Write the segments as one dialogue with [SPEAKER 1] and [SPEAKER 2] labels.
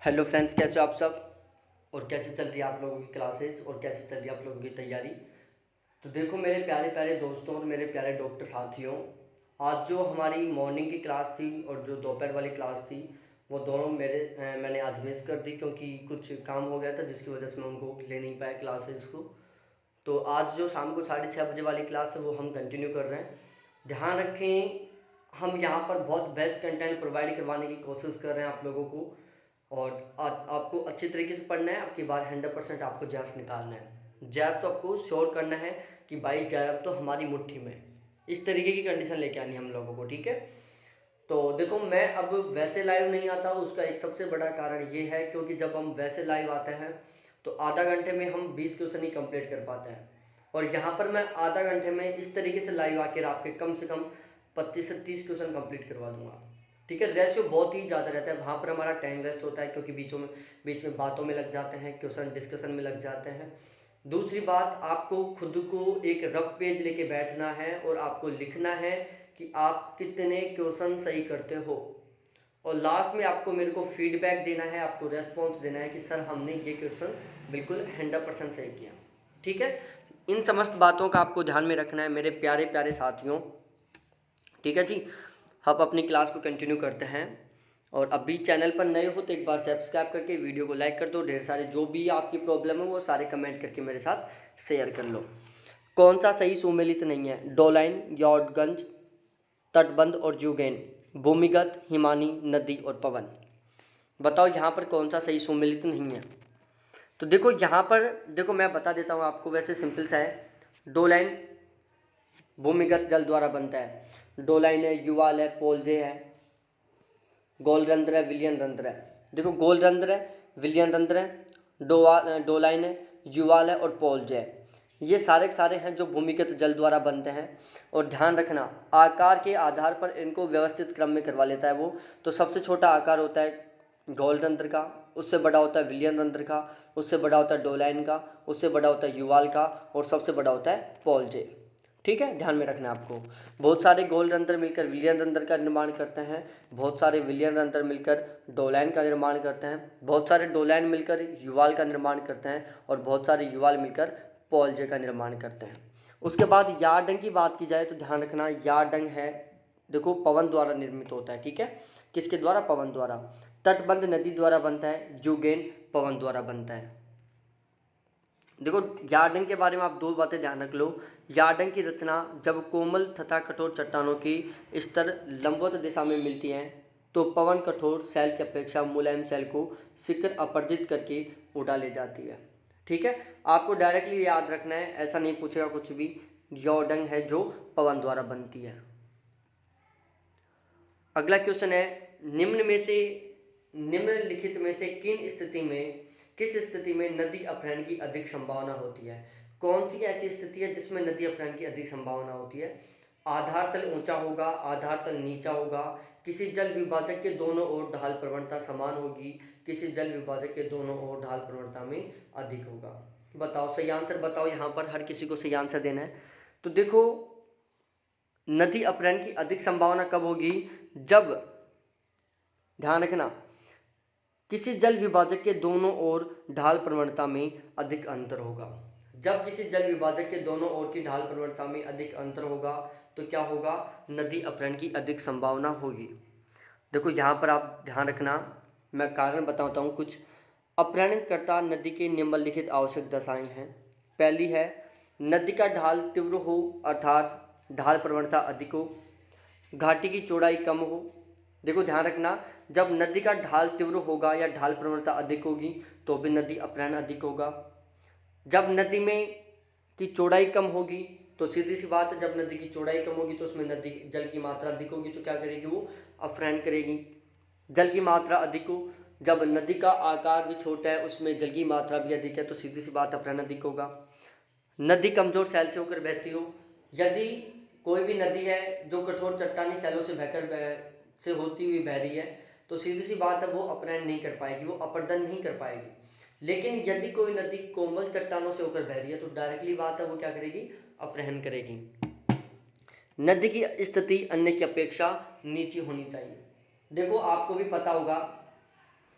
[SPEAKER 1] Hello friends, कैसे हो आप सब। और कैसे चल रही है आप लोगों की क्लासेस और कैसे चल रही है आप लोगों की तैयारी। तो देखो मेरे प्यारे प्यारे दोस्तों और मेरे प्यारे डॉक्टर साथियों, आज जो हमारी मॉर्निंग की क्लास थी और जो दोपहर वाली क्लास थी वो दोनों मैंने आज मिस कर दी क्योंकि कुछ काम हो गया था जिसकी वजह से मैं उनको ले नहीं पाया क्लासेस को। तो आज जो शाम को 6:30 बजे वाली क्लास है वो हम कंटिन्यू कर रहे हैं। ध्यान रखें, हम यहाँ पर बहुत बेस्ट कंटेंट प्रोवाइड करवाने की कोशिश कर रहे हैं आप लोगों को। और आपको अच्छी तरीके से पढ़ना है। आपकी बार 100% आपको जैप निकालना है। जैप तो आपको श्योर करना है कि भाई जैप तो हमारी मुट्ठी में। इस तरीके की कंडीशन लेके आनी है हम लोगों को, ठीक है। तो देखो मैं अब वैसे लाइव नहीं आता, उसका एक सबसे बड़ा कारण ये है क्योंकि जब हम वैसे लाइव आते हैं तो आधा घंटे में हम 20 क्वेश्चन ही कंप्लीट कर पाते हैं। और यहाँ पर मैं आधा घंटे में इस तरीके से लाइव आकर आपके कम से कम 25 से 30 क्वेश्चन कंप्लीट करवा दूंगा, ठीक है। रेशियो बहुत ही ज़्यादा रहता है, वहाँ पर हमारा टाइम वेस्ट होता है क्योंकि बीच में बातों में लग जाते हैं, क्वेश्चन डिस्कशन में लग जाते हैं। दूसरी बात, आपको खुद को एक रफ पेज लेके बैठना है और आपको लिखना है कि आप कितने क्वेश्चन सही करते हो। और लास्ट में आपको मेरे को फीडबैक देना है, आपको रेस्पॉन्स देना है कि सर हमने ये क्वेश्चन बिल्कुल 100% सही किया, ठीक है। इन समस्त बातों का आपको ध्यान में रखना है मेरे प्यारे प्यारे साथियों, ठीक है जी। हम अपनी क्लास को कंटिन्यू करते हैं। और अभी चैनल पर नए हो तो एक बार सब्सक्राइब करके वीडियो को लाइक कर दो। ढेर सारे जो भी आपकी प्रॉब्लम है वो सारे कमेंट करके मेरे साथ शेयर कर लो। कौन सा सही सुमेलित नहीं है? डोलाइन, यॉर्डगंज, तटबंध और ज्यूगेन, भूमिगत, हिमानी, नदी और पवन। बताओ यहाँ पर कौन सा सही सुमेलित नहीं है। तो देखो यहाँ पर, देखो मैं बता देता हूँ आपको, वैसे सिंपल सा है। डोलाइन भूमिगत जल द्वारा बनता है। डोलाइन है, युवाल है, पोलजे है, गोल रंध्र है, विलियन रंध्र है। देखो गोल रंध्र है, विलियन रंध्र है, डोलाइन है, युवाल है और पोलजे है। ये सारे के सारे हैं जो भूमिगत जल द्वारा बनते हैं। और ध्यान रखना, आकार के आधार पर इनको व्यवस्थित क्रम में करवा लेता है वो। तो सबसे छोटा आकार होता है गोल रंध्र का, उससे बड़ा होता है विलियन रंध्र का, उससे बड़ा होता है डोलाइन का, उससे बड़ा होता है युवाल का और सबसे बड़ा होता है पोलजे, ठीक है। ध्यान में रखना है आपको। बहुत सारे गोल रंध्र मिलकर विलियन रंध्र का निर्माण करते हैं, बहुत सारे विलियन रंध्र मिलकर डोलाइन का निर्माण करते हैं, बहुत सारे डोलाइन मिलकर युवाल का निर्माण करते हैं और बहुत सारे युवाल मिलकर पोलजे का निर्माण करते हैं। उसके बाद यार्डंग की बात की जाए तो ध्यान रखना, यार्डंग है, देखो पवन द्वारा निर्मित होता है, ठीक है। किसके द्वारा? पवन द्वारा। तटबंध नदी द्वारा बनता है, यूगेन पवन द्वारा बनता है। देखो यार्डंग के बारे में आप दो बातें ध्यान रख लो। यार्डंग की रचना जब कोमल तथा कठोर चट्टानों की स्तर लंबवत दिशा में मिलती हैं तो पवन कठोर सेल की अपेक्षा मुलायम सेल को शिखर अपरदित करके उड़ा ले जाती है, ठीक है। आपको डायरेक्टली याद रखना है, ऐसा नहीं पूछेगा कुछ भी। यार्डंग है जो पवन द्वारा बनती है। अगला क्वेश्चन है, निम्नलिखित में से किस स्थिति में नदी अपहरण की अधिक संभावना होती है? कौन सी ऐसी स्थिति है जिसमें नदी अपहरण की अधिक संभावना होती है? आधार तल ऊंचा होगा, आधार तल नीचा होगा, किसी जल विभाजक के दोनों ओर ढाल प्रवणता समान होगी, किसी जल विभाजक के दोनों ओर ढाल प्रवणता में अधिक होगा। बताओ सही आंसर बताओ, यहाँ पर हर किसी को सही आंसर देना है। तो देखो नदी अपहरण की अधिक संभावना कब होगी? जब, ध्यान रखना, किसी जल विभाजक के दोनों ओर ढाल प्रवणता में अधिक अंतर होगा। जब किसी जल विभाजक के दोनों ओर की ढाल प्रवणता में अधिक अंतर होगा तो क्या होगा? नदी अपहरण की अधिक संभावना होगी। देखो यहाँ पर आप ध्यान रखना, मैं कारण बताता हूँ कुछ। अपहरणकर्ता नदी के निम्नलिखित आवश्यक दशाएं हैं। पहली है, नदी का ढाल तीव्र हो अर्थात ढाल प्रवणता अधिक हो, घाटी की चौड़ाई कम हो। देखो ध्यान रखना, जब नदी का ढाल तीव्र होगा या ढाल प्रवणता अधिक होगी तो भी नदी अपहरण अधिक होगा। जब नदी में की चौड़ाई कम होगी तो सीधी सी बात है, जब नदी की चौड़ाई कम होगी तो उसमें नदी जल की मात्रा अधिक होगी तो क्या करेगी? वो अपहरण करेगी। जल की मात्रा अधिक हो, जब नदी का आकार भी छोटा है उसमें जल की मात्रा भी अधिक है तो सीधी सी बात अपहरण अधिक होगा। नदी कमजोर सैल से होकर बहती हो, यदि कोई भी नदी है जो कठोर चट्टानी सैलों से से होती हुई बह रही है तो सीधी सी बात है वो अपहरण नहीं कर पाएगी, वो अपरदन नहीं कर पाएगी। लेकिन यदि कोई नदी कोमल चट्टानों से होकर बह रही है तो डायरेक्टली बात है वो क्या करेगी? अपहरण करेगी। नदी की स्थिति अन्य की अपेक्षा नीची होनी चाहिए। देखो आपको भी पता होगा,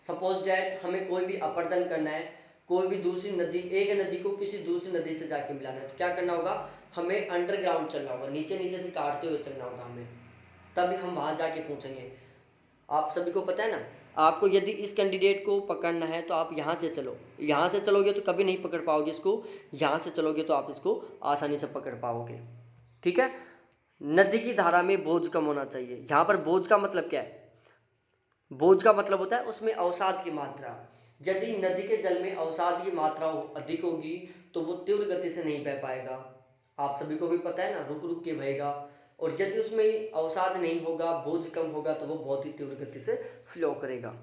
[SPEAKER 1] सपोज डैट हमें कोई भी अपर्दन करना है, कोई भी दूसरी नदी, एक नदी को किसी दूसरी नदी से जाके मिलाना है, तो क्या करना होगा, हमें अंडरग्राउंड चलना होगा, नीचे नीचे से काटते हुए चलना होगा हमें, तभी हम वहाँ जाके पहुँचेंगे। आप सभी को पता है ना, आपको यदि इस कैंडिडेट को पकड़ना है तो आप यहाँ से चलो, यहाँ से चलोगे तो कभी नहीं पकड़ पाओगे इसको, यहाँ से चलोगे तो आप इसको आसानी से पकड़ पाओगे। ठीक है। नदी की धारा में बोझ कम होना चाहिए। यहाँ पर बोझ का मतलब क्या है, बोझ का मतलब होता है उसमें अवसाद की मात्रा। यदि नदी के जल में अवसाद की मात्रा अधिक होगी तो वो तीव्र गति से नहीं बह पाएगा, आप सभी को भी पता है ना, रुक रुक के बहेगा। और यदि उसमें अवसाद नहीं होगा, बोझ कम होगा, तो वो बहुत ही तीव्र गति से फ्लो करेगा।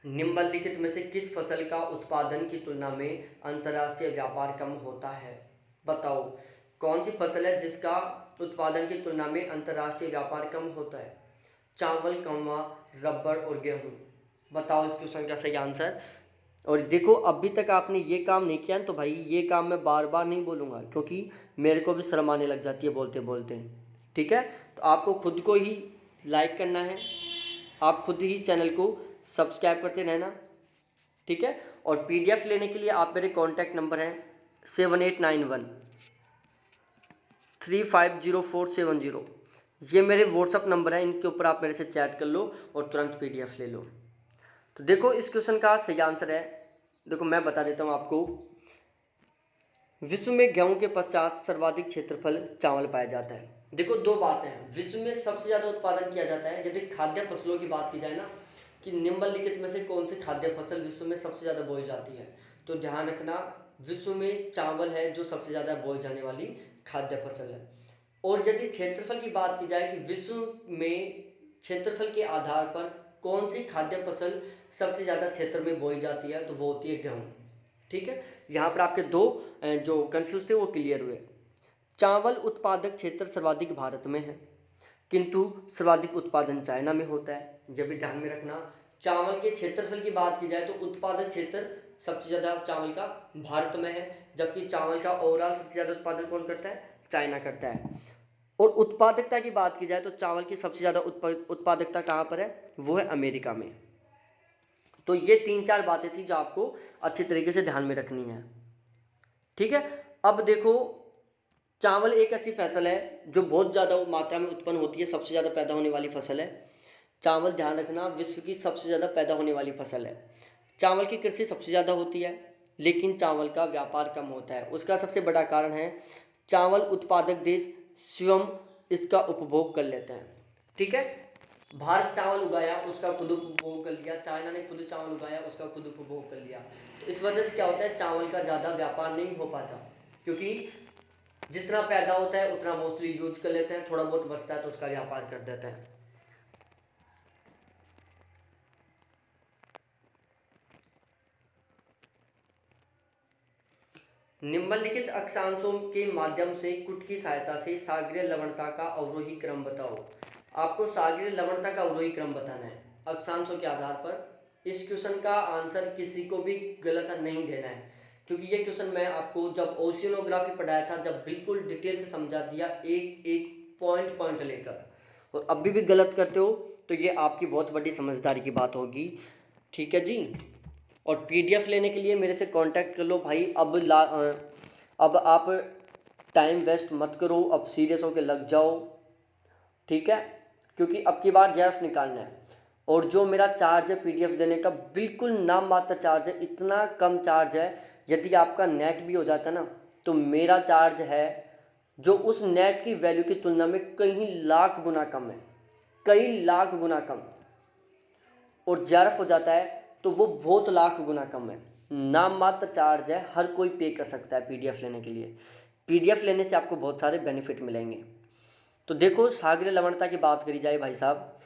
[SPEAKER 1] निम्नलिखित में से किस फसल का उत्पादन की तुलना में अंतर्राष्ट्रीय व्यापार कम होता है? बताओ कौन सी फसल है जिसका उत्पादन की तुलना में अंतर्राष्ट्रीय व्यापार कम होता है? चावल, कौवा, रबर और गेहूं। बताओ इस क्वेश्चन का सही आंसर। और देखो अभी तक आपने ये काम नहीं किया तो भाई ये काम मैं बार बार नहीं बोलूँगा, क्योंकि मेरे को भी शर्म आने लग जाती है बोलते बोलते। ठीक है, तो आपको खुद को ही लाइक करना है, आप खुद ही चैनल को सब्सक्राइब करते रहना। ठीक है, और PDF लेने के लिए आप मेरे कॉन्टैक्ट नंबर हैं 7891350470, ये मेरे व्हाट्सअप नंबर है, इनके ऊपर आप मेरे से चैट कर लो और तुरंत PDF ले लो। तो देखो इस क्वेश्चन का सही आंसर है, देखो मैं बता देता हूँ आपको। विश्व में गेहूं के पश्चात सर्वाधिक क्षेत्रफल चावल पाया जाता है। देखो दो बातें हैं, विश्व में सबसे ज़्यादा उत्पादन किया जाता है, यदि खाद्य फसलों की बात की जाए ना, कि निम्नलिखित में से कौन सी खाद्य फसल विश्व में सबसे ज़्यादा बोई जाती है, तो ध्यान रखना विश्व में चावल है जो सबसे ज़्यादा बोई जाने वाली खाद्य फसल है। और यदि क्षेत्रफल की बात की जाए कि विश्व में क्षेत्रफल के आधार पर कौन सी खाद्य फसल सबसे ज़्यादा क्षेत्र में बोई जाती है, तो वो होती है गेहूँ। ठीक है, यहाँ पर आपके दो जो कंफ्यूज थे वो क्लियर हुए। चावल उत्पादक क्षेत्र सर्वाधिक भारत में है, किंतु सर्वाधिक उत्पादन चाइना में होता है। यह भी ध्यान में रखना, चावल के क्षेत्रफल की बात की जाए तो उत्पादक क्षेत्र सबसे ज़्यादा चावल का भारत में है, जबकि चावल का ओवरऑल सबसे ज़्यादा उत्पादन कौन करता है, चाइना करता है। और उत्पादकता की बात की जाए तो चावल की सबसे ज़्यादा उत्पादकता कहाँ पर है, वो है अमेरिका में। तो ये 3-4 बातें थी जो आपको अच्छी तरीके से ध्यान में रखनी है। ठीक है, अब देखो चावल एक ऐसी फसल है जो बहुत ज़्यादा मात्रा में उत्पन्न होती है, सबसे ज़्यादा पैदा होने वाली फसल है। चावल ध्यान रखना विश्व की सबसे ज़्यादा पैदा होने वाली फसल है। चावल की कृषि सबसे ज़्यादा होती है, लेकिन चावल का व्यापार कम होता है। उसका सबसे बड़ा कारण है चावल उत्पादक देश स्वयं इसका उपभोग कर लेते हैं। ठीक है, भारत चावल उगाया, उसका खुद उपभोग कर लिया, चाइना ने खुद चावल उगाया, उसका खुद उपभोग कर लिया। तो इस वजह से क्या होता है, चावल का ज़्यादा व्यापार नहीं हो पाता, क्योंकि जितना पैदा होता है उतना मोस्टली यूज कर लेते हैं, थोड़ा बहुत बचता है तो उसका व्यापार कर देते हैं। निम्नलिखित अक्षांशों के माध्यम से कुट की सहायता से सागरीय लवणता का अवरोही क्रम बताओ। आपको सागरीय लवणता का अवरोही क्रम बताना है अक्षांशों के आधार पर। इस क्वेश्चन का आंसर किसी को भी गलत नहीं देना है, क्योंकि ये क्वेश्चन मैं आपको जब ओशियनोग्राफी पढ़ाया था, जब बिल्कुल डिटेल से समझा दिया, एक एक पॉइंट पॉइंट लेकर, और अभी भी गलत करते हो तो ये आपकी बहुत बड़ी समझदारी की बात होगी। ठीक है जी, और PDF लेने के लिए मेरे से कांटेक्ट कर लो भाई। अब आप टाइम वेस्ट मत करो, अब सीरियस होकर लग जाओ। ठीक है, क्योंकि अब की बार JRF निकालना है, और जो मेरा चार्ज है PDF देने का बिल्कुल नाम मात्र चार्ज है, इतना कम चार्ज है, यदि आपका नेट भी हो जाता है ना तो मेरा चार्ज है जो उस नेट की वैल्यू की तुलना में कई लाख गुना कम है, कई लाख गुना कम। और JRF हो जाता है तो वो बहुत लाख गुना कम है। नाम मात्र चार्ज है, हर कोई पे कर सकता है PDF लेने के लिए। PDF लेने से आपको बहुत सारे बेनिफिट मिलेंगे। तो देखो सागरीय लवणता की बात करी जाए भाई साहब,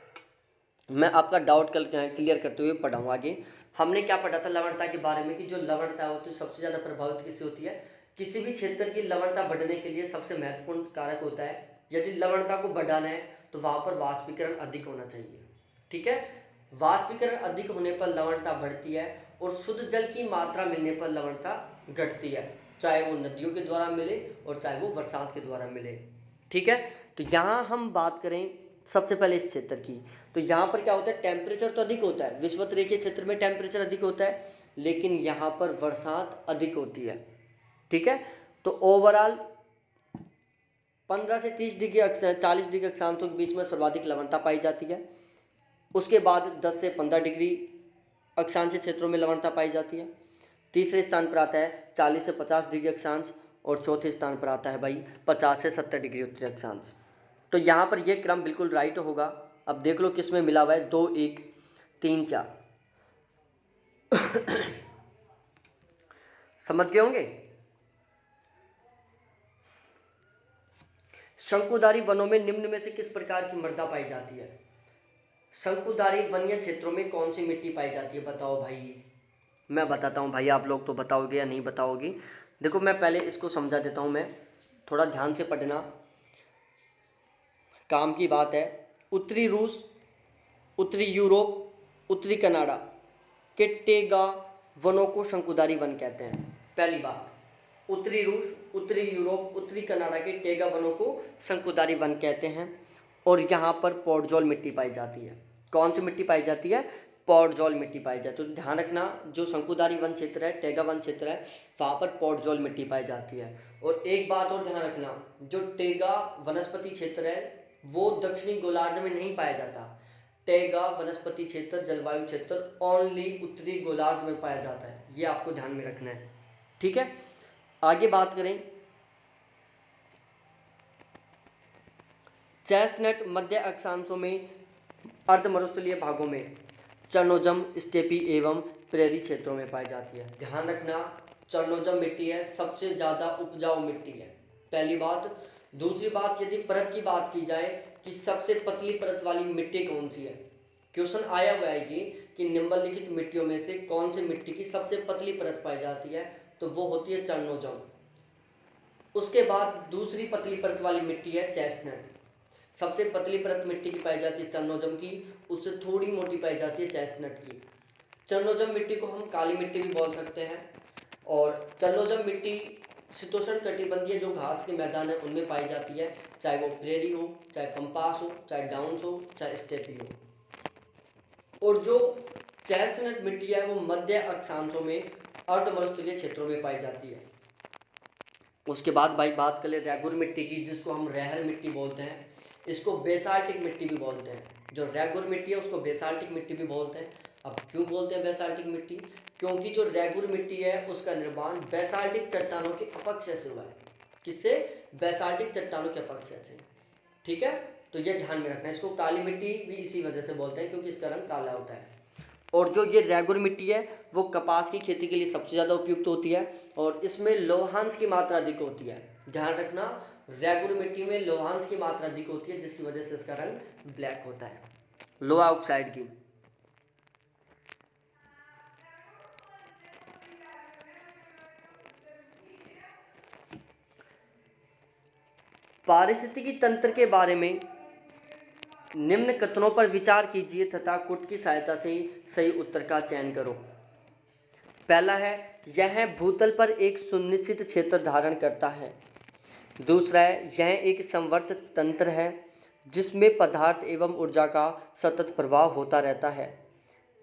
[SPEAKER 1] मैं आपका डाउट क्लियर करते हुए पढ़ाऊँ आगे। हमने क्या पढ़ा था लवणता के बारे में, कि जो लवणता होती है सबसे ज़्यादा प्रभावित किससे होती है, किसी भी क्षेत्र की लवणता बढ़ने के लिए सबसे महत्वपूर्ण कारक होता है, यदि लवणता को बढ़ाना है तो वहाँ पर वाष्पीकरण अधिक होना चाहिए। ठीक है, वाष्पीकरण अधिक होने पर लवणता बढ़ती है, और शुद्ध जल की मात्रा मिलने पर लवणता घटती है, चाहे वो नदियों के द्वारा मिले और चाहे वो बरसात के द्वारा मिले। ठीक है, तो यहाँ हम बात करें सबसे पहले इस क्षेत्र की। तो यहाँ पर क्या होता है, टेम्परेचर तो अधिक होता है, विषुवत-रेखीय क्षेत्र में टेम्परेचर अधिक होता है, लेकिन यहाँ पर बरसात अधिक होती है। ठीक है, तो ओवरऑल 15 से 30 डिग्री 40 डिग्री अक्षांशों के बीच में सर्वाधिक लवणता पाई जाती है। उसके बाद 10 से 15 डिग्री अक्षांशीय क्षेत्रों में लवणता पाई जाती है। तीसरे स्थान पर आता है 40 से 50 डिग्री अक्षांश, और चौथे स्थान पर आता है भाई 50 से 70 डिग्री उत्तरी अक्षांश। तो यहाँ पर यह क्रम बिल्कुल राइट होगा। अब देख लो किस में मिला हुआ है, 2 1 3 4। समझ गए होंगे। शंकुधारी वनों में निम्न में से किस प्रकार की मृदा पाई जाती है? शंकुधारी वन्य क्षेत्रों में कौन सी मिट्टी पाई जाती है, बताओ भाई। मैं बताता हूँ भाई, आप लोग तो बताओगे या नहीं बताओगे। देखो मैं पहले इसको समझा देता हूँ, मैं थोड़ा ध्यान से पढ़ना, काम की बात है। उत्तरी रूस, उत्तरी यूरोप, उत्तरी कनाडा के टेगा वनों को शंकुधारी वन कहते हैं। पहली बात, उत्तरी रूस, उत्तरी यूरोप, उत्तरी कनाडा के टेगा वनों को शंकुधारी वन कहते हैं। और यहाँ पर पॉडजोल मिट्टी पाई जाती है। कौन सी मिट्टी पाई जाती है? पॉडजोल मिट्टी पाई जाती है। तो ध्यान रखना, जो शंकुधारी वन क्षेत्र है, टेगा वन क्षेत्र है, वहाँ पर पॉडजोल मिट्टी पाई जाती है। और एक बात और ध्यान रखना, जो टेगा वनस्पति क्षेत्र है वो दक्षिणी गोलार्ध में नहीं पाया जाता। टेगा वनस्पति क्षेत्र, जलवायु क्षेत्र ओनली उत्तरी गोलार्ध में पाया जाता है, ये आपको ध्यान में रखना है। ठीक है, आगे बात करें। चेस्टनट मध्य अक्षांशों में, अर्धमरुस्थलीय भागों में, चर्नोजम, स्टेपी एवं प्रेरी क्षेत्रों में पाई जाती है। ध्यान रखना, चर्नोजम मिट्टी है सबसे ज़्यादा उपजाऊ मिट्टी है, पहली बात। दूसरी बात, यदि परत की बात की जाए कि सबसे पतली परत वाली मिट्टी कौन सी है, क्वेश्चन आया हुआ है कि निम्नलिखित मिट्टियों में से कौन सी मिट्टी की सबसे पतली परत पाई जाती है, तो वो होती है चर्नोजम। उसके बाद दूसरी पतली परत वाली मिट्टी है चेस्टनट। सबसे पतली परत मिट्टी की पाई जाती है चर्नोजम की, उससे थोड़ी मोटी पाई जाती है चेस्टनट की। चर्नोजम मिट्टी को हम काली मिट्टी भी बोल सकते हैं। और चर्नोजम मिट्टी शीतोष्ण कटिबंधीय जो घास के मैदान है उनमें पाई जाती है, चाहे वो प्रेरी हो, चाहे पंपास हो, चाहे डाउन्स हो, चाहे स्टेपी हो। और जो चेस्टनट मिट्टी है वो मध्य अक्षांशों में, अर्धमरुस्थलीय क्षेत्रों में पाई जाती है। उसके बाद भाई बात कर ले रेगुर मिट्टी की, जिसको हम रेहर मिट्टी बोलते हैं। इसको बेसाल्टिक मिट्टी भी बोलते हैं। जो रेगुर मिट्टी है उसको बेसाल्टिक मिट्टी भी बोलते हैं। अब क्यों बोलते हैं बेसाल्टिक मिट्टी? क्योंकि जो रेगुर मिट्टी है उसका निर्माण बेसाल्टिक चट्टानों के अपक्षय से हुआ है। किससे? बेसाल्टिक चट्टानों के अपक्षय से। ठीक है, तो ये ध्यान में रखना। इसको काली मिट्टी भी इसी वजह से बोलते हैं क्योंकि इसका रंग काला होता है। और जो ये रेगुर मिट्टी है वो कपास की खेती के लिए सबसे ज़्यादा उपयुक्त होती है, और इसमें लौहांश की मात्रा अधिक होती है। ध्यान रखना, रेगुर मिट्टी में लौहांश की मात्रा अधिक होती है, जिसकी वजह से इसका रंग ब्लैक होता है, लोहा ऑक्साइड की। पारिस्थितिकी तंत्र के बारे में निम्न कथनों पर विचार कीजिए तथा कुट की सहायता से सही उत्तर का चयन करो। पहला है, यह भूतल पर एक सुनिश्चित क्षेत्र धारण करता है। दूसरा है, यह एक संवर्त तंत्र है जिसमें पदार्थ एवं ऊर्जा का सतत प्रवाह होता रहता है।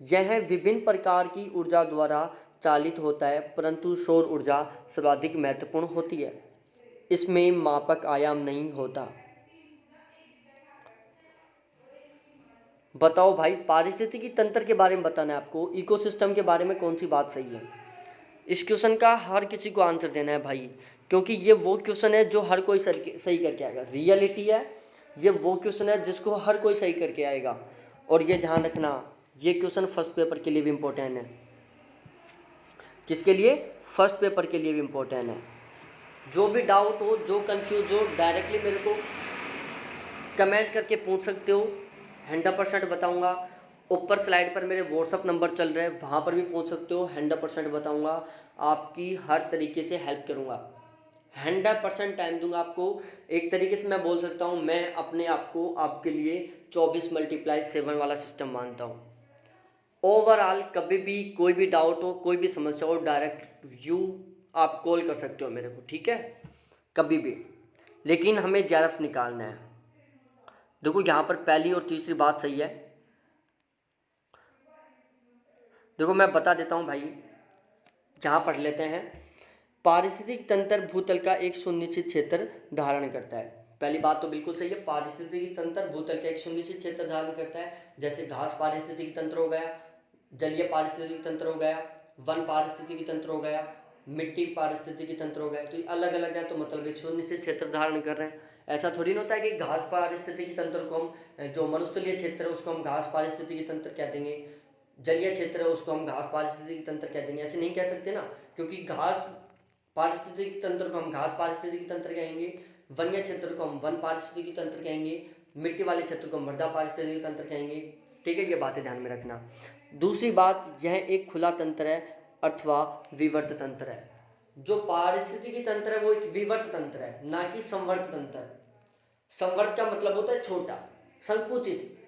[SPEAKER 1] यह विभिन्न प्रकार की ऊर्जा द्वारा चालित होता है, परंतु सौर ऊर्जा सर्वाधिक महत्वपूर्ण होती है। इसमें मापक आयाम नहीं होता। बताओ भाई, पारिस्थितिकी तंत्र के बारे में बताना है आपको, इकोसिस्टम के बारे में कौन सी बात सही है? इस क्वेश्चन का हर किसी को आंसर देना है भाई, क्योंकि ये वो क्वेश्चन है जो हर कोई सही करके आएगा। रियलिटी है, ये वो क्वेश्चन है जिसको हर कोई सही करके आएगा। और ये ध्यान रखना, ये क्वेश्चन फर्स्ट पेपर के लिए भी इम्पोर्टेंट है। किसके लिए? फर्स्ट पेपर के लिए भी इम्पोर्टेंट है। जो भी डाउट हो, जो कंफ्यूज हो, डायरेक्टली मेरे को कमेंट करके पूछ सकते हो, 100% बताऊंगा। ऊपर स्लाइड पर मेरे व्हाट्सअप नंबर चल रहे हैं, वहाँ पर भी पूछ सकते हो, 100% बताऊंगा। आपकी हर तरीके से हेल्प करूंगा, 100% टाइम दूंगा आपको। एक तरीके से मैं बोल सकता हूँ, मैं अपने आप को आपके लिए 24×7 वाला सिस्टम मानता हूँ। ओवरऑल कभी भी कोई भी डाउट हो, कोई भी समस्या हो, डायरेक्ट आप कॉल कर सकते हो मेरे को, ठीक है, कभी भी। लेकिन हमें JRF निकालना है। देखो यहाँ पर पहली और तीसरी बात सही है। देखो मैं बता देता हूँ भाई, यहाँ पढ़ लेते हैं। पारिस्थितिक तंत्र भूतल का एक सुनिश्चित क्षेत्र धारण करता है। पहली बात तो बिल्कुल सही है, पारिस्थितिक तंत्र भूतल का एक सुनिश्चित क्षेत्र धारण करता है। जैसे घास पारिस्थितिक तंत्र हो गया, जलीय पारिस्थितिक तंत्र हो गया, वन पारिस्थितिक तंत्र हो गया, मिट्टी पारिस्थितिकी तंत्र हो गया। तो ये अलग अलग है, तो मतलब एक सुनिश्चित क्षेत्र धारण कर रहे हैं। ऐसा थोड़ी ना होता है कि घास पारिस्थितिकी तंत्र को हम, जो मरुस्थलीय क्षेत्र है उसको हम घास पारिस्थितिकी तंत्र कह देंगे, जलीय क्षेत्र है उसको हम घास पारिस्थितिकी तंत्र कह देंगे, ऐसे नहीं कह सकते ना। क्योंकि घास पारिस्थितिकी तंत्र को हम घास पारिस्थितिकी तंत्र कहेंगे, वन्य क्षेत्र को हम वन पारिस्थितिकी तंत्र कहेंगे, मिट्टी वाले क्षेत्र को मृदा पारिस्थितिकी तंत्र कहेंगे। ठीक है, ये बातें ध्यान में रखना। दूसरी बात, यह एक खुला तंत्र है अथवा विवर्त तंत्र है। जो पारिस्थितिकी तंत्र है वो एक विवर्त तंत्र है, ना कि संवर्त तंत्र। संवर्त का मतलब होता है छोटा, संकुचित,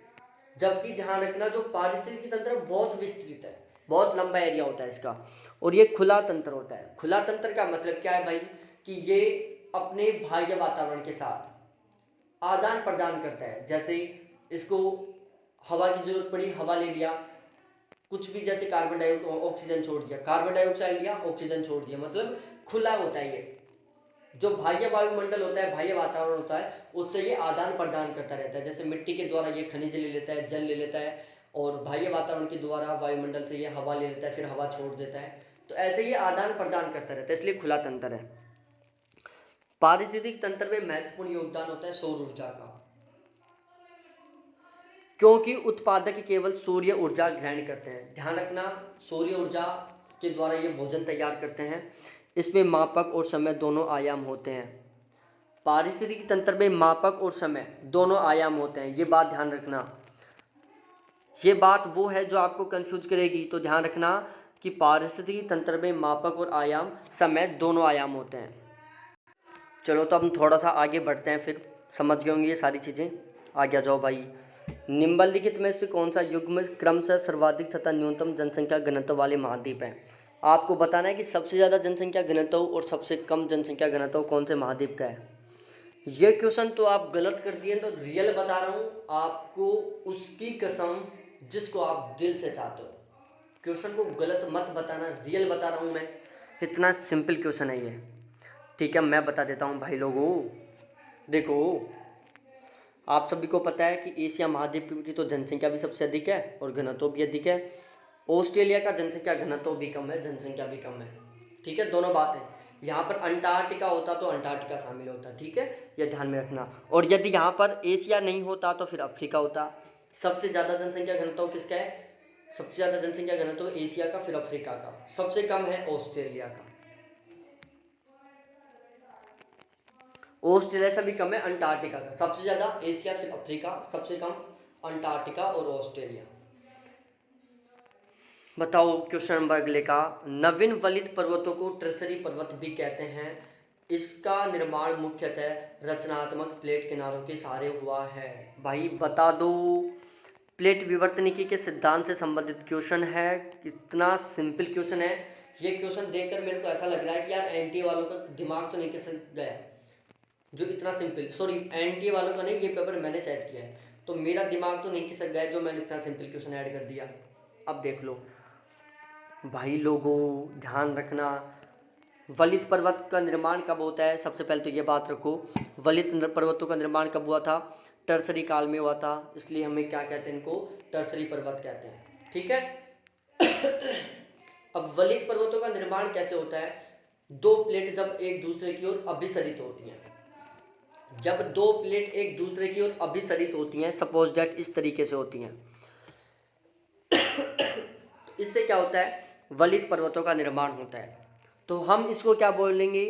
[SPEAKER 1] जबकि ध्यान रखना जो पारिस्थितिकी तंत्र बहुत विस्तृत है, बहुत लंबा एरिया होता है इसका। और ये खुला तंत्र होता है। खुला तंत्र का मतलब क्या है भाई, कि ये अपने बाह्य वातावरण के साथ आदान प्रदान करता है। जैसे इसको हवा की जरूरत पड़ी, हवा ले लिया, कुछ भी, जैसे कार्बन डाइऑक्साइड ऑक्सीजन छोड़ दिया, कार्बन डाइऑक्साइड लिया, ऑक्सीजन छोड़ दिया, मतलब खुला होता है ये। जो बाह्य वायुमंडल होता है, बाह्य वातावरण होता है, उससे ये आदान प्रदान करता रहता है। जैसे मिट्टी के द्वारा ये खनिज ले लेता है, जल ले लेता है, और बाह्य वातावरण के द्वारा वायुमंडल से ये हवा ले लेता है, फिर हवा छोड़ देता है। तो ऐसे ये आदान प्रदान करता रहता है, इसलिए खुला तंत्र है। पारिस्थितिक तंत्र में महत्वपूर्ण योगदान होता है सौर ऊर्जा का, क्योंकि उत्पादक केवल सूर्य ऊर्जा ग्रहण करते हैं। ध्यान रखना, सूर्य ऊर्जा के द्वारा ये भोजन तैयार करते हैं। इसमें मापक और समय दोनों आयाम होते हैं। पारिस्थितिक तंत्र में मापक और समय दोनों आयाम होते हैं, ये बात ध्यान रखना। ये बात वो है जो आपको कंफ्यूज करेगी, तो ध्यान रखना कि पारिस्थितिकी तंत्र में मापक और आयाम, समय दोनों आयाम होते हैं। चलो तो हम थोड़ा सा आगे बढ़ते हैं, फिर समझ गए होंगे ये सारी चीज़ें। आगे आ जाओ भाई। निम्नलिखित में से कौन सा युग्म क्रमशः सर्वाधिक तथा न्यूनतम जनसंख्या घनत्व वाले महाद्वीप हैं? आपको बताना है कि सबसे ज़्यादा जनसंख्या घनत्व और सबसे कम जनसंख्या घनत्व कौन से महाद्वीप का है। ये क्वेश्चन तो आप गलत कर दिए, तो रियल बता रहा हूँ आपको, उसकी कसम जिसको आप दिल से चाहते हो। क्वेश्चन को गलत मत बताना, रियल बता रहा हूँ मैं। इतना सिंपल क्वेश्चन है ये। ठीक है, मैं बता देता हूँ भाई लोगों। देखो, आप सभी को पता है कि एशिया महाद्वीप की तो जनसंख्या भी सबसे अधिक है और घनत्व भी अधिक है। ऑस्ट्रेलिया का जनसंख्या घनत्व भी कम है, जनसंख्या भी कम है। ठीक है, दोनों बात है। यहाँ पर अंटार्कटिका होता तो अंटार्कटिका शामिल होता, ठीक है, यह ध्यान में रखना। और यदि यहाँ पर एशिया नहीं होता तो फिर अफ्रीका होता। सबसे ज़्यादा जनसंख्या घनत्व किसका है? सबसे ज़्यादा जनसंख्या घनत्व एशिया का, फिर अफ्रीका का। सबसे कम है ऑस्ट्रेलिया का। ऑस्ट्रेलिया से भी कम है अंटार्कटिका का। सबसे ज़्यादा एशिया, फिर अफ्रीका, सबसे कम अंटार्कटिका और ऑस्ट्रेलिया। बताओ क्वेश्चन नंबर अगले का। नवीन वलित पर्वतों को ट्रेजरी पर्वत भी कहते हैं। इसका निर्माण मुख्यतः रचनात्मक प्लेट किनारों के सहारे हुआ है। भाई बता दो, प्लेट विवर्तनिकी के सिद्धांत से संबंधित क्वेश्चन है। कितना सिंपल क्वेश्चन है। ये क्वेश्चन देखकर मेरे को ऐसा लग रहा है कि यार एनटीए वालों का दिमाग तो नहीं खिसक गया, जो इतना सिंपल, सॉरी एनटीए वालों का नहीं, ये पेपर मैंने सेट किया है, तो मेरा दिमाग तो नहीं खिसक गया जो मैंने इतना सिंपल क्वेश्चन ऐड कर दिया। अब देख लो भाई लोगों, ध्यान रखना, वलित पर्वत का निर्माण कब होता है? सबसे पहले तो ये बात रखो, वलित पर्वतों का निर्माण कब हुआ था? टर्सरी काल में हुआ था, इसलिए हमें क्या कहते हैं? इनको टर्सरी पर्वत कहते हैं। ठीक है। अब वलित पर्वतों का निर्माण कैसे होता है? दो प्लेट जब एक दूसरे की ओर अभिसरित होती हैं, जब दो प्लेट एक दूसरे की ओर अभिसरित होती हैं, सपोज दैट इस तरीके से होती हैं, इससे क्या होता है? वलित पर्वतों का निर्माण होता है। तो हम इसको क्या बोलेंगे?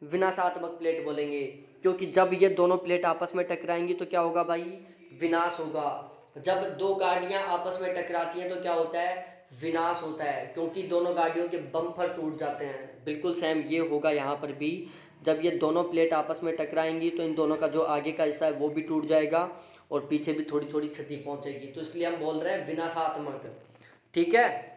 [SPEAKER 1] विनाशात्मक प्लेट बोलेंगे, क्योंकि जब ये दोनों प्लेट आपस में टकराएंगी तो क्या होगा भाई? विनाश होगा। जब दो गाड़ियां आपस में टकराती हैं तो क्या होता है? विनाश होता है, क्योंकि दोनों गाड़ियों के बम्पर टूट जाते हैं। बिल्कुल सेम ये होगा यहाँ पर भी। जब ये दोनों प्लेट आपस में टकराएंगी तो इन दोनों का जो आगे का हिस्सा है वो भी टूट जाएगा और पीछे भी थोड़ी थोड़ी क्षति पहुंचेगी, तो इसलिए हम बोल रहे हैं विनाशात्मक। ठीक है।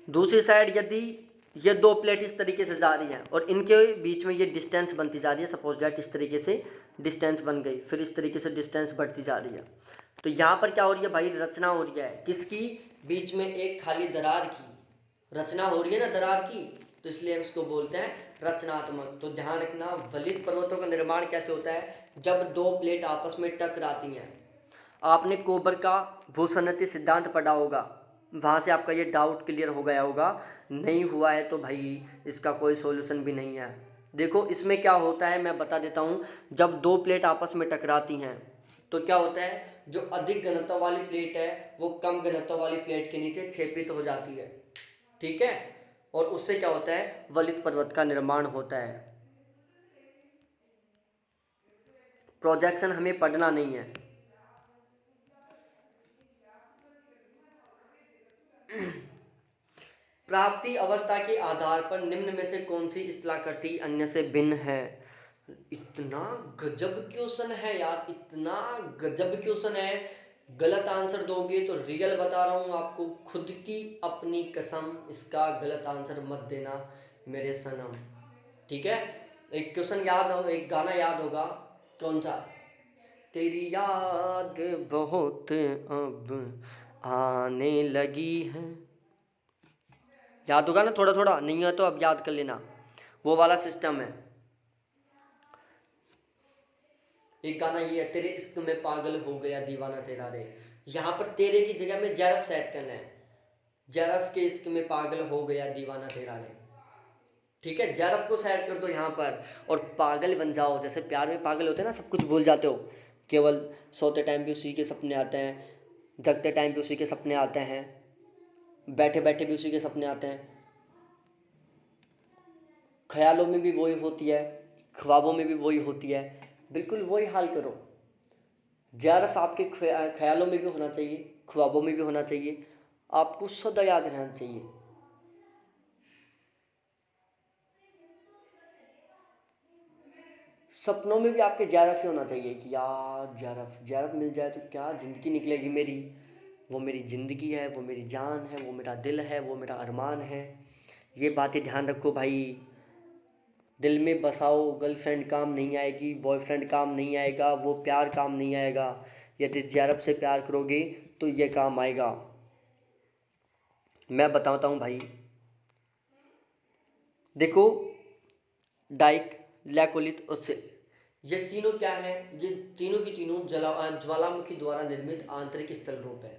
[SPEAKER 1] दूसरी साइड यदि ये दो प्लेट इस तरीके से जा रही हैं और इनके बीच में ये डिस्टेंस बनती जा रही है, सपोज दैट इस तरीके से डिस्टेंस बन गई, फिर इस तरीके से डिस्टेंस बढ़ती जा रही है। तो यहाँ पर क्या हो रही है भाई, रचना हो रही है किसकी, बीच में एक खाली दरार की रचना हो रही है ना, दरार की, तो इसलिए हम इसको बोलते हैं रचनात्मक। तो ध्यान रखना, वलित पर्वतों का निर्माण कैसे होता है, जब दो प्लेट आपस में टकराती हैं। आपने कोबर का भूसन्नति सिद्धांत पढ़ा होगा, वहाँ से आपका ये डाउट क्लियर हो गया होगा। नहीं हुआ है तो भाई इसका कोई सॉल्यूशन भी नहीं है। देखो इसमें क्या होता है मैं बता देता हूँ। जब दो प्लेट आपस में टकराती हैं तो क्या होता है, जो अधिक घनत्व वाली प्लेट है वो कम घनत्व वाली प्लेट के नीचे छेपित हो जाती है, ठीक है, और उससे क्या होता है, वलित पर्वत का निर्माण होता है। प्रोजेक्शन हमें पढ़ना नहीं है। प्राप्ति अवस्था के आधार पर निम्न में से कौन सी स्थलाकृति अन्य से भिन्न है। इतना गजब क्वेश्चन है यार, इतना गजब क्वेश्चन है। गलत आंसर दोगे तो रियल बता रहा हूं आपको, खुद की अपनी कसम, इसका गलत आंसर मत देना मेरे सनम, ठीक है। एक क्वेश्चन याद हो, एक गाना याद होगा, कौन सा, तेरी याद बहुत अब आने लगी है, याद होगा ना थोड़ा थोड़ा, नहीं है तो अब याद कर लेना, वो वाला सिस्टम है। एक गाना ये है, तेरे इश्क में पागल हो गया दीवाना तेरा रे, यहाँ पर तेरे की जगह में जरफ सेट करना है, जरफ के इश्क में पागल हो गया दीवाना तेरा रे, ठीक है, जरफ को सेट कर दो यहाँ पर और पागल बन जाओ। जैसे प्यार में पागल होते हैं ना, सब कुछ भूल जाते हो, केवल सोते टाइम भी उसी के सपने आते हैं, जगते टाइम भी उसी के सपने आते हैं, बैठे बैठे भी उसी के सपने आते हैं, ख्यालों में भी वही होती है, ख्वाबों में भी वही होती है, बिल्कुल वही हाल करो। जरफ आपके ख्यालों में भी होना चाहिए, ख्वाबों में भी होना चाहिए, आपको सदा याद रहना चाहिए। सपनों में भी आपके जरफ ही होना चाहिए कि यार जरफ जरफ मिल जाए तो क्या ज़िंदगी निकलेगी मेरी, वो मेरी ज़िंदगी है, वो मेरी जान है, वो मेरा दिल है, वो मेरा अरमान है। ये बातें ध्यान रखो भाई, दिल में बसाओ। गर्लफ्रेंड काम नहीं आएगी, बॉयफ्रेंड काम नहीं आएगा, वो प्यार काम नहीं आएगा, यदि जरब से प्यार करोगे तो ये काम आएगा। मैं बताता हूँ भाई, देखो डाइक, लैकोलिथ, उससे ये तीनों क्या है, ये तीनों की तीनों ज्वालामुखी द्वारा निर्मित आंतरिक स्थल रूप है।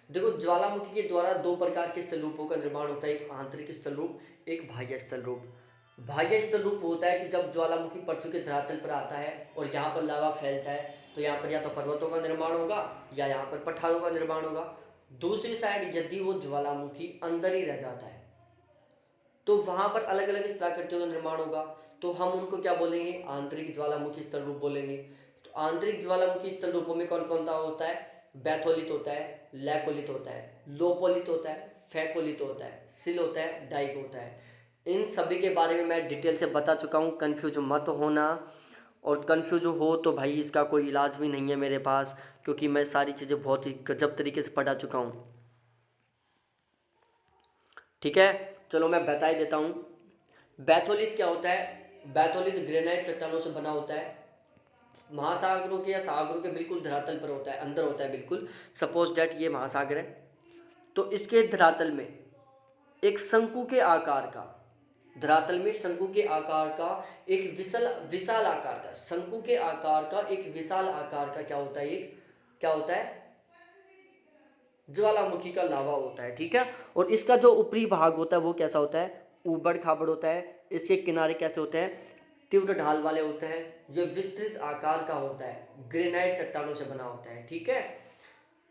[SPEAKER 1] देखो ज्वालामुखी के द्वारा दो प्रकार के स्थल रूपों का निर्माण होता है, एक आंतरिक स्थल रूप, एक बाह्य स्थल रूप। बाह्य स्थल रूप होता है कि जब ज्वालामुखी पृथ्वी के धरातल पर आता है और यहाँ पर लावा फैलता है तो यहाँ पर या तो पर्वतों का निर्माण होगा या यहाँ पर पठारों का निर्माण होगा। दूसरी साइड यदि वो ज्वालामुखी अंदर ही रह जाता है तो वहाँ पर अलग अलग स्थलाकृतियों का निर्माण होगा, तो हम उनको क्या बोलेंगे, आंतरिक ज्वालामुखी स्थल रूप बोलेंगे। तो आंतरिक ज्वालामुखी स्थल रूपों में कौन कौन सा होता है, बैथोलिथ होता है, लैकोलिथ होता है, लोपोलिथ होता है, फैकोलिथ होता है, सिल होता है, डाइक होता है। इन सभी के बारे में मैं डिटेल से बता चुका हूँ, कन्फ्यूज मत होना। और कन्फ्यूज हो तो भाई इसका कोई इलाज भी नहीं है मेरे पास, क्योंकि मैं सारी चीज़ें बहुत ही गजब तरीके से पढ़ा चुका हूँ, ठीक है। चलो मैं बता ही देता हूँ। बैथोलिथ क्या होता है, बैथोलिथ ग्रेनाइट चट्टानों से बना होता है, महासागरों के या सागरों के बिल्कुल धरातल पर होता है, अंदर होता है बिल्कुल। सपोज डैट ये महासागर है, तो इसके धरातल में एक शंकु के आकार का, धरातल में शंकु के आकार का एक विशाल आकार का, शंकु के आकार का एक विशाल आकार का क्या होता है, एक क्या होता है, ज्वालामुखी का लावा होता है, ठीक है। और इसका जो ऊपरी भाग होता है वो कैसा होता है, ऊबड़ खाबड़ होता है। इसके किनारे कैसे होते हैं, तीव्र ढाल वाले होते हैं। ये विस्तृत आकार का होता है, ग्रेनाइट चट्टानों से बना होता है, ठीक है।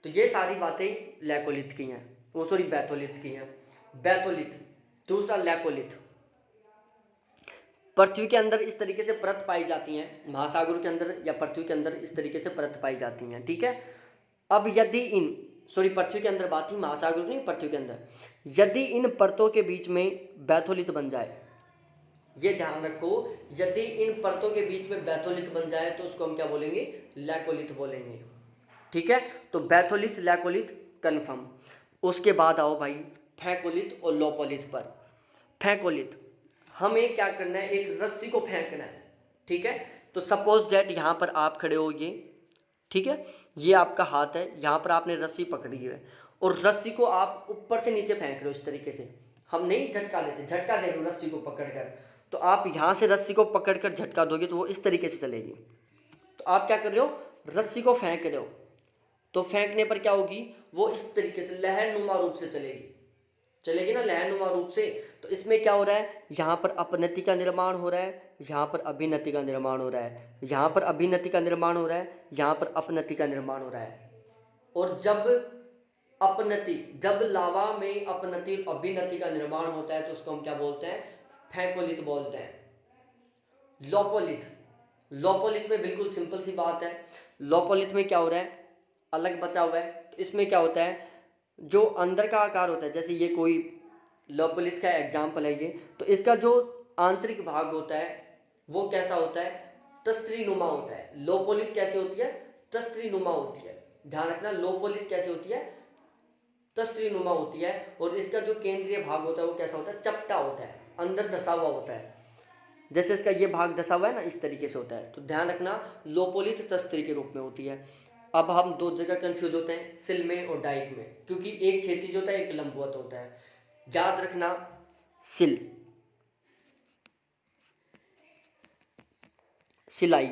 [SPEAKER 1] तो ये सारी बातें लैकोलिथ की हैं, वो सॉरी बैथोलिथ की हैं। बैथोलिथ, दूसरा लैकोलिथ। पृथ्वी के अंदर इस तरीके से परत पाई जाती हैं, महासागरों के अंदर या पृथ्वी के अंदर इस तरीके से परत पाई जाती हैं, ठीक है। अब यदि इन सॉरी पृथ्वी के अंदर बात थी, महासागर नहीं, पृथ्वी के अंदर यदि इन परतों के बीच में बैथोलिथ बन जाए, ये ध्यान रखो, यदि इन परतों के बीच में बैथोलिथ बन जाए तो उसको हम क्या बोलेंगे, लैकोलिथ बोलेंगे, ठीक है। तो बैथोलिथ, लैकोलिथ कन्फर्म। उसके बाद आओ भाई फैकोलिथ और लोपोलिथ पर। फैकोलिथ, हमें क्या करना है, एक रस्सी को फेंकना है, ठीक है। तो सपोज दैट यहाँ पर आप खड़े हो, ये ठीक है, ये आपका हाथ है, यहाँ पर आपने रस्सी पकड़ी है और रस्सी को आप ऊपर से नीचे फेंक रहे हो इस तरीके से। हम नहीं झटका देते, झटका दे रहे हो रस्सी को पकड़कर, तो आप यहाँ से रस्सी को पकड़कर झटका दोगे तो वो इस तरीके से चलेगी। तो आप क्या कर रहे हो, रस्सी को फेंक रहे हो, तो फेंकने पर क्या होगी, वो इस तरीके से लहरनुमा रूप से चलेगी, चलेगी ना लहरनुमा रूप से। तो इसमें क्या हो रहा है, यहाँ पर अपनति का निर्माण हो रहा है, यहाँ पर अभिनति का निर्माण हो रहा है, यहाँ पर अभिनति का निर्माण हो रहा है, यहाँ पर अपनति का निर्माण हो रहा है। और जब लावा में अपनति अभिनति का निर्माण होता है तो उसको हम क्या बोलते हैं, फैकोलिथ बोलते हैं। लोपोलिथ में बिल्कुल सिंपल सी बात है, लोपोलिथ में क्या हो रहा है, अलग बचा हुआ है। तो इसमें क्या होता है, जो अंदर का आकार होता है, जैसे ये कोई लोपोलिथ का एग्जाम्पल है ये, तो इसका जो आंतरिक भाग होता है वो कैसा होता है, तस्त्रीनुमा होता है। लोपोलिथ कैसे होती है, तस्त्रीनुमा होती है, ध्यान रखना। लोपोलिथ कैसे होती है, तस्त्रीनुमा होती है। और इसका जो केंद्रीय भाग होता है वो कैसा होता है, चपटा होता है, अंदर धसा हुआ होता है, जैसे इसका ये भाग धसा हुआ है ना, इस तरीके से होता है। तो ध्यान रखना, लोपोलिथ तस्त्री के रूप में होती है। अब हम दो जगह कंफ्यूज होते हैं, सिल में और डाइक में, क्योंकि एक क्षैतिज होता है एक लंबवत होता है। याद रखना, सिल, सिलाई,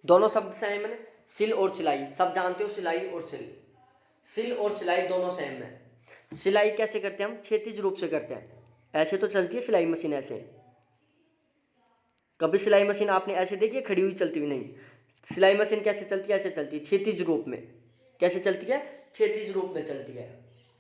[SPEAKER 1] दोनों शब्द सेम है। सिल और सिलाई सब जानते हो, सिलाई और सिल और सिलाई दोनों सेम है। सिलाई कैसे करते हैं हम, क्षैतिज रूप से करते हैं, ऐसे तो चलती है सिलाई मशीन ऐसे। कभी सिलाई मशीन आपने ऐसे देखी है खड़ी हुई चलती हुई, नहीं। सिलाई मशीन कैसे चलती है, ऐसे चलती है, क्षैतिज रूप में। कैसे चलती है, क्षैतिज रूप में चलती है।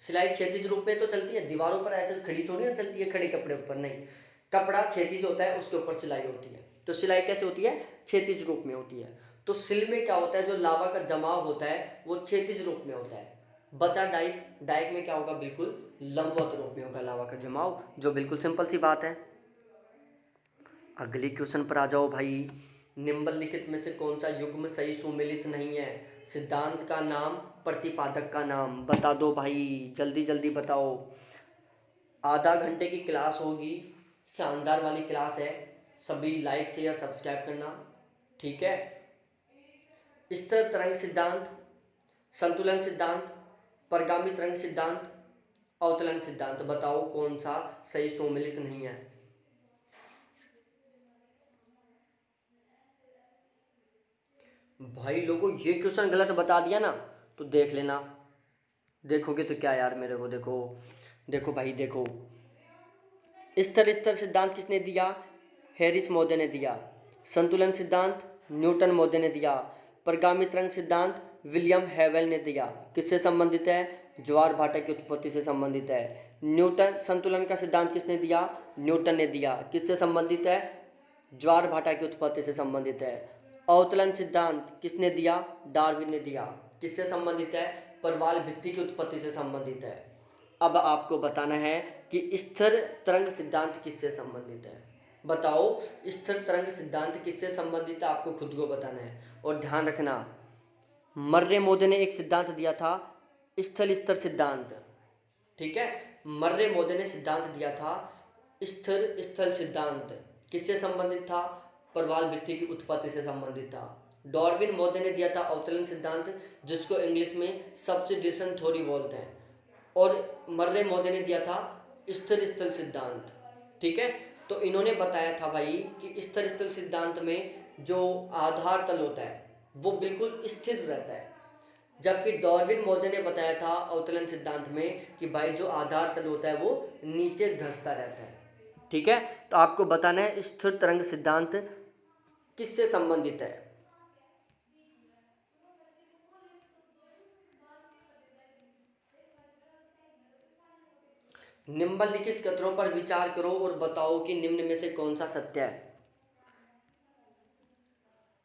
[SPEAKER 1] सिलाई क्षैतिज रूप में तो चलती है, दीवारों पर ऐसे खड़ी थोड़ी ना चलती है, खड़े कपड़े ऊपर नहीं, कपड़ा क्षैतिज होता है उसके ऊपर सिलाई होती है। तो सिलाई कैसे होती है, क्षैतिज रूप में होती है। तो सिल में क्या होता है, जो लावा का जमाव होता है वो क्षैतिज रूप में होता है। बचा डाइक, डाइक में क्या होगा, बिल्कुल लंबवत रूप में होगा लावा का जमाव, जो बिल्कुल सिंपल सी बात है। अगले क्वेश्चन पर आ जाओ भाई। निम्नलिखित में से कौन सा युग्म सही सुमेलित नहीं है, सिद्धांत का नाम, प्रतिपादक का नाम, बता दो भाई, जल्दी जल्दी बताओ। आधा घंटे की क्लास होगी, शानदार वाली क्लास है, सभी लाइक शेयर सब्सक्राइब करना, ठीक है। स्थिर तरंग सिद्धांत, संतुलन सिद्धांत, परगामी तरंग सिद्धांत, अवतलन सिद्धांत, बताओ कौन सा सही सुमेलित नहीं है। भाई लोगों, ये क्वेश्चन गलत बता दिया ना तो देख लेना, देखोगे तो क्या यार मेरे को, देखो देखो भाई देखो, स्तर स्तर सिद्धांत किसने दिया, हैरिस मोदे ने दिया। संतुलन सिद्धांत न्यूटन मोदे ने दिया। परगामी तरंग सिद्धांत विलियम हेवल ने दिया। किससे संबंधित है, ज्वार भाटा की उत्पत्ति से संबंधित है। न्यूटन, संतुलन का सिद्धांत किसने दिया, न्यूटन ने दिया। किससे संबंधित है, ज्वार भाटा की उत्पत्ति से संबंधित है। अवतलन सिद्धांत किसने दिया, डार्विन ने दिया। किससे संबंधित है, प्रवाल भित्ति की उत्पत्ति से संबंधित है। अब आपको बताना है कि स्थिर तरंग सिद्धांत किससे संबंधित है, बताओ स्थिर तरंग सिद्धांत किससे संबंधित है, आपको खुद को बताना है। और ध्यान रखना, मर्रे मोदे ने एक सिद्धांत दिया था, स्थल स्तर सिद्धांत, ठीक है। मर्रे मोदे ने सिद्धांत दिया था स्थिर स्थल सिद्धांत, किससे संबंधित था, प्रवाल भित्ति की उत्पत्ति से संबंधित था। डार्विन मोदे ने दिया था अवतरण सिद्धांत, जिसको इंग्लिश में सब्स्टिट्यूशन थ्योरी बोलते हैं। और मर्रे मोदे ने दिया था स्थिर स्थल सिद्धांत, ठीक है। तो इन्होंने बताया था भाई कि स्थिर स्थल सिद्धांत में जो आधार तल होता है वो बिल्कुल स्थिर रहता है, जबकि डार्विन मोदे ने बताया था अवतलन सिद्धांत में कि भाई जो आधार तल होता है वो नीचे धंसता रहता है, ठीक है। तो आपको बताना है स्थिर तरंग सिद्धांत किससे संबंधित है। निम्नलिखित कथनों पर विचार करो और बताओ कि निम्न में से कौन सा सत्य है,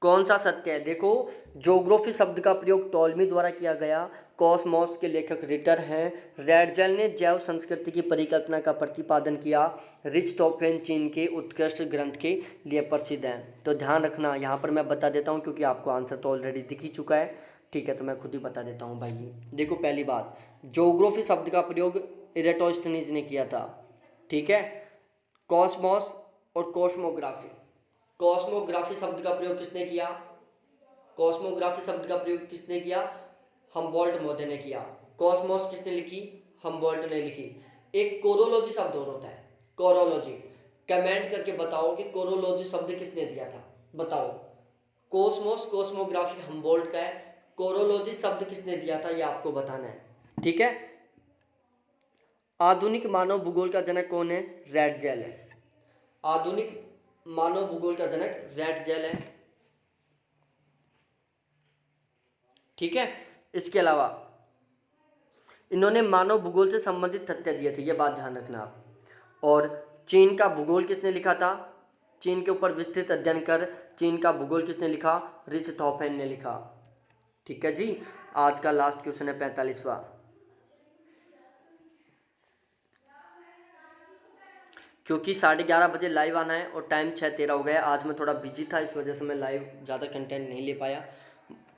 [SPEAKER 1] कौन सा सत्य है। देखो, ज्योग्राफी शब्द का प्रयोग टॉलमी द्वारा किया गया। कॉस्मोस के लेखक रिटर हैं। रेडजेल ने जैव संस्कृति की परिकल्पना का प्रतिपादन किया। रिचटोफेन चीन के उत्कृष्ट ग्रंथ के लिए प्रसिद्ध हैं। तो ध्यान रखना, यहाँ पर मैं बता देता हूँ क्योंकि आपको आंसर तो ऑलरेडी दिख ही चुका है, ठीक है। तो मैं खुद ही बता देता हूँ भाई। देखो, पहली बात, ज्योग्राफी शब्द का प्रयोग इरेटोस्थनीज ने किया था, ठीक है। कॉस्मोस और कॉस्मोग्राफी, कॉस्मोग्राफी शब्द का प्रयोग किसने किया? कॉस्मोग्राफी शब्द का प्रयोग किसने किया? हम्बोल्ट महोदय ने किया। कॉस्मोस किसने लिखी? हम्बोल्ट ने लिखी। एक कोरोलॉजी शब्द और होता है, कोरोलॉजी। कमेंट करके बताओ कि कोरोलॉजी शब्द किसने दिया था, बताओ। कॉस्मोस कॉस्मोग्राफी हम्बोल्ट का है, कोरोलॉजी शब्द किसने दिया था ये आपको बताना है, ठीक है। आधुनिक मानव भूगोल का जनक कौन है? रैटजेल है। आधुनिक मानव भूगोल का जनक रैटजेल है, ठीक है। इसके अलावा इन्होंने मानव भूगोल से संबंधित तथ्य दिए थे, ये बात ध्यान रखना आप। और चीन का भूगोल किसने लिखा था? चीन के ऊपर विस्तृत अध्ययन कर चीन का भूगोल किसने लिखा? रिचथॉफेन ने लिखा, ठीक है जी। आज का लास्ट क्वेश्चन है 45वां। क्योंकि 11:30 बजे लाइव आना है और टाइम 6:13 हो गया। आज मैं थोड़ा बिजी था, इस वजह से मैं लाइव ज़्यादा कंटेंट नहीं ले पाया।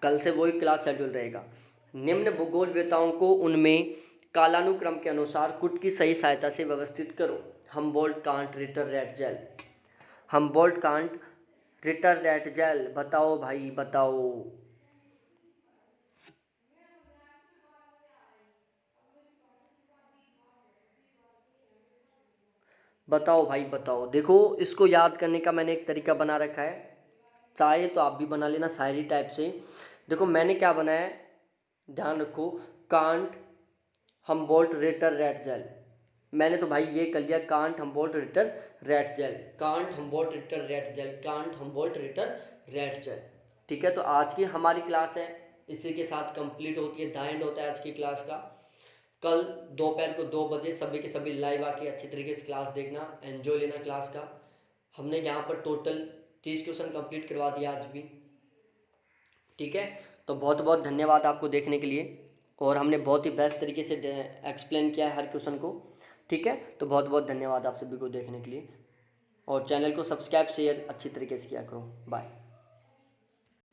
[SPEAKER 1] कल से वही क्लास शेड्यूल रहेगा। निम्न भूगोल वेताओं को उनमें कालानुक्रम के अनुसार कुट की सही सहायता से व्यवस्थित करो। Humboldt, Kant, Ritter, Ratzel. Humboldt, Kant, Ritter, Ratzel, बताओ भाई बताओ। बताओ भाई बताओ। देखो, इसको याद करने का मैंने एक तरीका बना रखा है, चाहे तो आप भी बना लेना शायरी टाइप से। देखो मैंने क्या बनाया है, ध्यान रखो। Kant, Humboldt, Ritter, Ratzel. मैंने तो भाई ये कर लिया, Kant, Humboldt, Ritter, Ratzel, Kant, Humboldt, Ritter, Ratzel, Kant, Humboldt, Ritter, Ratzel, ठीक है। तो आज की हमारी क्लास है इसी के साथ कंप्लीट होती है, द एंड होता है आज की क्लास का। कल दोपहर को 2 बजे सभी के सभी लाइव आके अच्छी तरीके से क्लास देखना, एंजॉय लेना क्लास का। हमने यहाँ पर टोटल 30 क्वेश्चन कंप्लीट करवा दिया आज भी, ठीक है। तो बहुत बहुत धन्यवाद आपको देखने के लिए, और हमने बहुत ही बेस्ट तरीके से एक्सप्लेन किया है हर क्वेश्चन को, ठीक है। तो बहुत बहुत धन्यवाद आप सभी को देखने के लिए, और चैनल को सब्सक्राइब शेयर अच्छी तरीके से किया करो। बाय।